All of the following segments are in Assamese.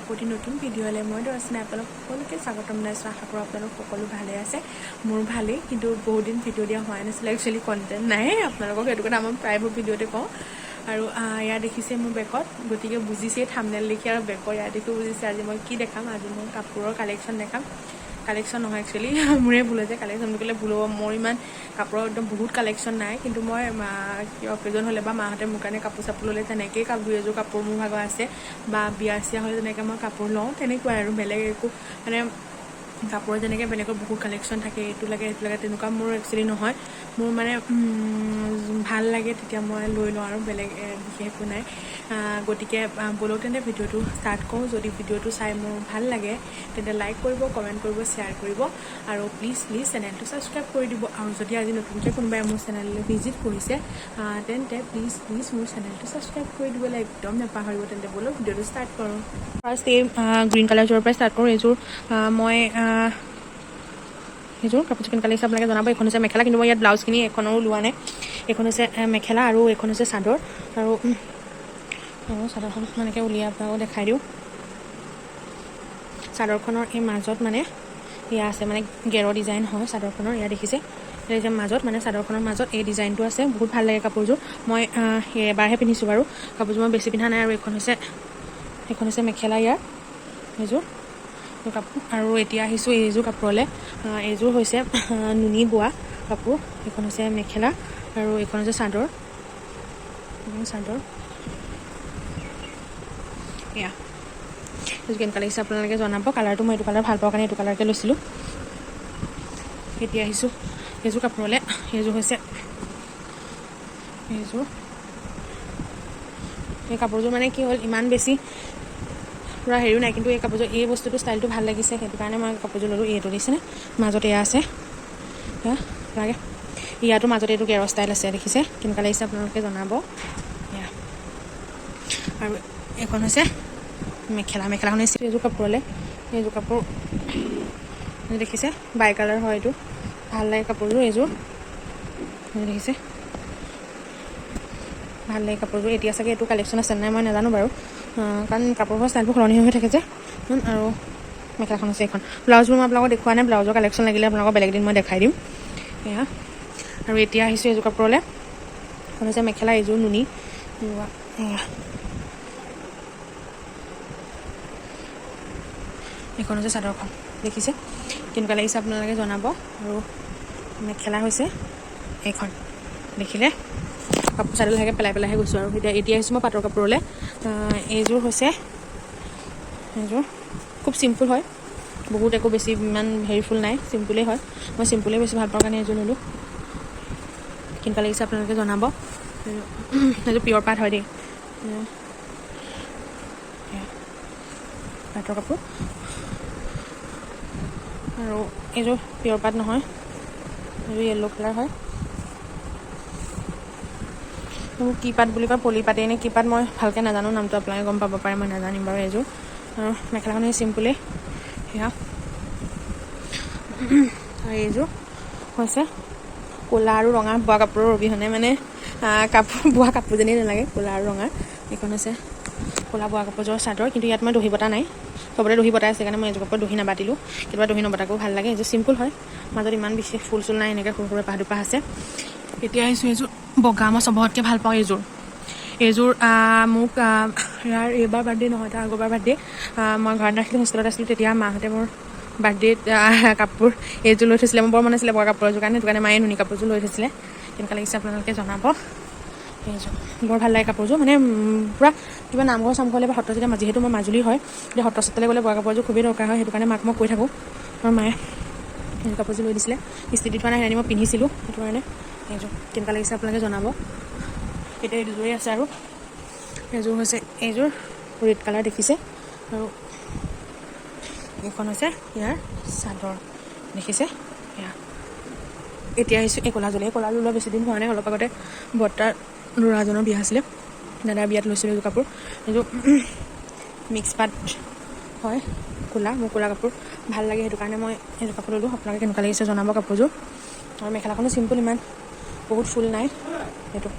আকৌ এটি নতুন ভিডিঅ'লৈ মই দৰ্শনা আপোনালোক সকলোকে স্বাগতম জনাইছোঁ। আশা কৰোঁ আপোনালোক সকলো ভালে আছে। মোৰ ভালেই, কিন্তু বহুত দিন ভিডিঅ' দিয়া হোৱা নাছিলে। একচুৱেলি কণ্টেণ্ট নাই আপোনালোকক, সেইটো কথা মই প্ৰায়বোৰ ভিডিঅ'তে কওঁ। আৰু ইয়াত দেখিছে মোৰ বেগত, গতিকে বুজিছেই থাম্বনেল দেখি আৰু বেগৰ ইয়াত দেখি বুজিছে আজি মই কি দেখাম। আজি মই কাপোৰৰ কালেকশ্যন দেখাম। কালেকশ্যন নহয়, একচুৱেলি মোৰে ভুল হৈছে, কালেকশ্যন বুলি ক'লে ভুল হ'ব। মোৰ ইমান কাপোৰৰ একদম বহুত কালেকশ্যন নাই, কিন্তু মই কিবা অকেজন হ'লে বা মাহঁতে মোৰ কাৰণে কাপোৰ চাপোৰ ল'লে তেনেকেই দুই এযোৰ কাপোৰ মোৰ ভাগৰ আছে, বা বিয়া চিয়া হ'লে তেনেকৈ মই কাপোৰ লওঁ, তেনেকুৱাই আৰু বেলেগ একো মানে কাপোৰৰ যেনেকৈ বেলেগৰ বহুত কালেকশ্যন থাকে, এইটো লাগে সেইটো লাগে, তেনেকুৱা মোৰ একচুৱেলি নহয়। মোৰ মানে ভাল লাগে তেতিয়া মই লৈ লওঁ, আৰু বেলেগ বিশেষ একো নাই। গতিকে ব'লক তেন্তে ভিডিঅ'টো ষ্টাৰ্ট কৰোঁ। যদি ভিডিঅ'টো চাই মোৰ ভাল লাগে তেন্তে লাইক কৰিব, কমেণ্ট কৰিব, শ্বেয়াৰ কৰিব, আৰু প্লিজ চেনেলটো ছাবস্ক্ৰাইব কৰি দিব। আৰু যদি আজি নতুনকৈ কোনোবাই মোৰ চেনেললৈ ভিজিট কৰিছে তেন্তে প্লিজ মোৰ চেনেলটো ছাবস্ক্ৰাইব কৰি দিবলৈ একদম নাপাহৰিব। তেন্তে ব'লক ভিডিঅ'টো ষ্টাৰ্ট কৰোঁ। ফাৰ্ষ্ট এই গ্ৰীণ কালাৰযোৰৰ পৰাই ষ্টাৰ্ট কৰোঁ। এইযোৰ মই এইযোৰ কাপোৰযোৰ কেনেকুৱা লাগিছে আপোনালোকে জনাব। এইখন হৈছে মেখেলা, কিন্তু মই ইয়াত ব্লাউজখিনি এখনো লোৱা নাই। এইখন হৈছে মেখেলা আৰু এইখন হৈছে চাদৰ। আৰু চাদৰখন এনেকৈ উলিয়াই আপোনালোকক দেখাই দিওঁ। চাদৰখনৰ এই মাজত মানে এয়া আছে, মানে গেৰৰ ডিজাইন হয় চাদৰখনৰ। এয়া দেখিছে, এই যে মাজত মানে চাদৰখনৰ মাজত এই ডিজাইনটো আছে। বহুত ভাল লাগে কাপোৰযোৰ। মই এবাৰহে পিন্ধিছোঁ বাৰু, কাপোৰযোৰ মই বেছি পিন্ধা নাই। আৰু এইখন হৈছে মেখেলা, ইয়াৰ এইযোৰ কাপোৰ। আৰু এতিয়া আহিছোঁ এইযোৰ কাপোৰলৈ। এইযোৰ হৈছে নুনি বোৱা কাপোৰ। এইখন হৈছে মেখেলা আৰু এইখন হৈছে চাদৰ। এয়া এইযোৰ কেনেকুৱা লাগিছে আপোনালোকে জনাব। কালাৰটো মই এইটো কালাৰ ভাল পাওঁ কাৰণে এইটো কালাৰকে লৈছিলোঁ। এতিয়া আহিছোঁ এইযোৰ কাপোৰলৈ। এইযোৰ হৈছে এই কাপোৰযোৰ মানে কি হ'ল, ইমান বেছি পূৰা হেৰিও নাই, কিন্তু এই কাপোৰযোৰ এই বস্তুটো ষ্টাইলটো ভাল লাগিছে, সেইটো কাৰণে মই কাপোৰযোৰ ল'লোঁ। এইটো দিছেনে মাজত এয়া আছে, লাগে ইয়াতো মাজতে এইটো গেৰৰ ষ্টাইল আছে, দেখিছে কেনেকুৱা লাগিছে আপোনালোকে জনাব। এয়া আৰু এইখন হৈছে মেখেলাখন হৈছে এইযোৰ কাপোৰলৈ। এইযোৰ কাপোৰ দেখিছে বাই কালাৰ হয়, এইটো ভাল লাগে কাপোৰযোৰ। এইযোৰ দেখিছে ভাল লাগে কাপোৰযোৰ। এতিয়া চাগে এইটো কালেকশ্যন আছে নাই মই নাজানো বাৰু, কাৰণ কাপোৰবোৰ ষ্টাইলবোৰ সলনি হৈ থাকে যে। আৰু মেখেলাখন আছে এইখন। ব্লাউজবোৰ মই আপোনালোকক দেখুওৱা নাই, ব্লাউজৰ কালেকশ্যন লাগিলে আপোনালোকক বেলেগ দিন মই দেখাই দিম। এয়া আৰু এতিয়া আহিছোঁ এইযোৰ কাপোৰলৈ। এখন হৈছে মেখেলা, এইযোৰ নুনি। এয়া এইখন হৈছে চাদৰখন, দেখিছে কেনেকুৱা লাগিছে আপোনালোকে জনাব। আৰু মেখেলা হৈছে এইখন, দেখিলে কাপোৰ চাদৰ লাহেকৈ পেলাইহে গৈছোঁ। আৰু এতিয়া আহিছোঁ মই পাটৰ কাপোৰলৈ। এইযোৰ খুব চিম্পুল হয়, বহুত একো বেছি ইমান হেৰিফুল নাই, চিম্পুলেই হয়। মই চিম্পুলেই বেছি ভাল পাওঁ কাৰণে এইযোৰ ল'লোঁ। কেনেকুৱা লাগিছে আপোনালোকে জনাব। এইযোৰ পিয়ৰ পাট হয় দেই, পাটৰ কাপোৰ। আৰু এইযোৰ পিয়ৰ পাট নহয়, এইযোৰ য়েল্ল' কালাৰ হয়। কি পাট বুলি কয়, পলি পাতেই নে কি পাত মই ভালকৈ নাজানো, নামটো আপোনালোকে গম পাব পাৰে, মই নাজানিম বাৰু। এইযোৰ আৰু মেখেলাখন সেই চিম্পুলেই। সেয়া আৰু এইযোৰ হৈছে ক'লা আৰু ৰঙা বোৱা কাপোৰৰ অবিহনে মানে বোৱা কাপোৰ যেনেই নালাগে, ক'লা আৰু ৰঙা। এইখন হৈছে ক'লা বোৱা কাপোৰযোৰৰ চাদৰ, কিন্তু ইয়াত মই দহি বটা নাই, চবতে দহি বটাই আছে কাৰণে মই এইযোৰ কাপোৰত দহি নাবাতিলোঁ। কেতিয়াবা দহি নবটাকৈও ভাল লাগে। এইযোৰ চিম্পুল হয়, মাজত ইমান বিশেষ ফুল চুল নাই, এনেকৈ সৰু এপাহ দুপাহ আছে। এতিয়া আহিছোঁ এইযোৰ বগা, মই চবতকৈ ভাল পাওঁ এইযোৰ মোক ইয়াৰ এইবাৰ বাৰ্থডে নহয়, তাৰ আগৰবাৰ বাৰ্থডে মই ঘৰত নাছিলোঁ, হোষ্টেলত আছিলোঁ। তেতিয়া মাহঁতে মোৰ বাৰ্থডেত কাপোৰ এইযোৰ লৈ থৈছিলে। মোৰ বৰ মন আছিলে বগা কাপোৰযোৰ কাৰণে, সেইটো কাৰণে মায়ে নুনি কাপোৰযোৰ লৈ থৈছিলে। কেনেকুৱা লাগিছে আপোনালোকে জনাব। এইযোৰ বৰ ভাল লাগে কাপোৰযোৰ, মানে পূৰা কিবা নামঘৰ চামঘৰলৈ বা সত্ৰ, যেতিয়া যিহেতু মই মাজুলী হয়, তেতিয়া সত্ৰ সত্ৰলৈ গ'লে বগা কাপোৰযোৰ খুবেই দৰকাৰ হয়। সেইটো কাৰণে মাক মই কৈ থাকোঁ, আৰু মায়ে এইযোৰ কাপোৰযোৰ লৈ দিছিলে। ইস্ত্ৰি দি থোৱা নাই, সেইকাৰণে মই পিন্ধিছিলোঁ, সেইটো কাৰণে। এইযোৰ কেনেকুৱা লাগিছে আপোনালোকে জনাব। এতিয়া এই দুযোৰেই আছে, আৰু এইযোৰ হৈছে এইযোৰ ৰেড কালাৰ, দেখিছে। আৰু এইখন হৈছে ইয়াৰ চাদৰ, দেখিছে। এয়া এতিয়া আহিছোঁ এই ক'লাযোৰলৈ। এই ক'লাযোৰ লোৱা বেছি দিন হোৱা নাই, অলপ আগতে বৰ্তাৰ ল'ৰাজনৰ বিয়া আছিলে, দাদাৰ বিয়াত লৈছিলোঁ এইযোৰ কাপোৰ। এইযোৰ মিক্স পাট হয়, ক'লা। মোৰ ক'লা কাপোৰ ভাল লাগে, সেইটো কাৰণে মই এইযোৰ কাপোৰ ল'লোঁ। আপোনালোকে কেনেকুৱা লাগিছে জনাব কাপোৰযোৰ। আৰু মেখেলাখনো চিম্পুল, ইমান বহুত ফুল নাই। সেইটো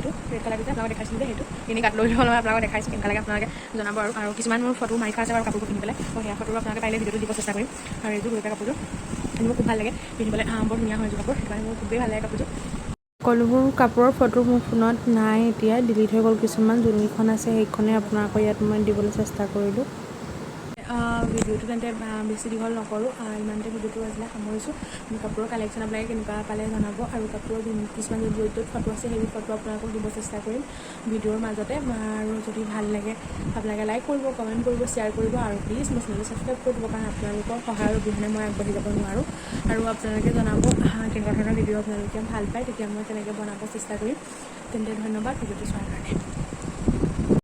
সেইটো ৰেড কালাৰটো যে আপোনালোকে দেখাইছিলোঁ যে সেইটো এনেই কাট লৈ মই আপোনালোকে দেখাইছোঁ কেনেকুৱা লাগে আপোনালোকে জনাব আৰু কিছুমান মোৰ ফটো মাৰি থোৱা আছে বাৰু কাপোৰবোৰ পিন্ধি পেলাই মই সেয়া ফটো আপোনালোকে পাৰিলে ভিডিঅ'টো দিব চেষ্টা কৰিম আৰু এইযোৰ গৈ পেলাই কাপোৰযোৰ মোৰ খুব ভাল লাগে পিন্ধিবলৈ বৰ ধুনীয়া হয় এইযোৰ কাপোৰ সেইটো কাৰণে মোৰ খুবেই ভাল লাগে কাপোৰযোৰ সকলোবোৰ কাপোৰৰ ফটো মোৰ ফোনত নাই এতিয়া ডিলিট হৈ গ'ল কিছুমান যোনকেইখন আছে সেইখনেই আপোনালোকৰ ইয়াত মই দিবলৈ চেষ্টা কৰিলোঁ ভিডিঅ'টো তেন্তে বেছি দীঘল নকৰোঁ ইমানতে ভিডিঅ'টো আজিলৈ সামৰিছোঁ কাপোৰৰ কালেকশ্যন আপোনালোকে কেনেকুৱা পালে জনাব আৰু কাপোৰৰ কিছুমান য'ত ফটো আছে সেইবোৰ ফটো আপোনালোকক দিব চেষ্টা কৰিম ভিডিঅ'ৰ মাজতে আৰু যদি ভাল লাগে আপোনালোকে লাইক কৰিব কমেণ্ট কৰিব শ্বেয়াৰ কৰিব আৰু প্লিজ মোৰ চেনেলটো ছাবস্ক্ৰাইব কৰি দিব কাৰণ আপোনালোকৰ সহায়ৰ অবিহনে মই আগবাঢ়ি যাব নোৱাৰোঁ আৰু আপোনালোকে জনাব কেনেকুৱা ধৰণৰ ভিডিঅ' আপোনালোকে ভাল পায় তেতিয়া মই তেনেকৈ বনাব চেষ্টা কৰিম তেন্তে ধন্যবাদ ভিডিঅ'টো চোৱাৰ কাৰণে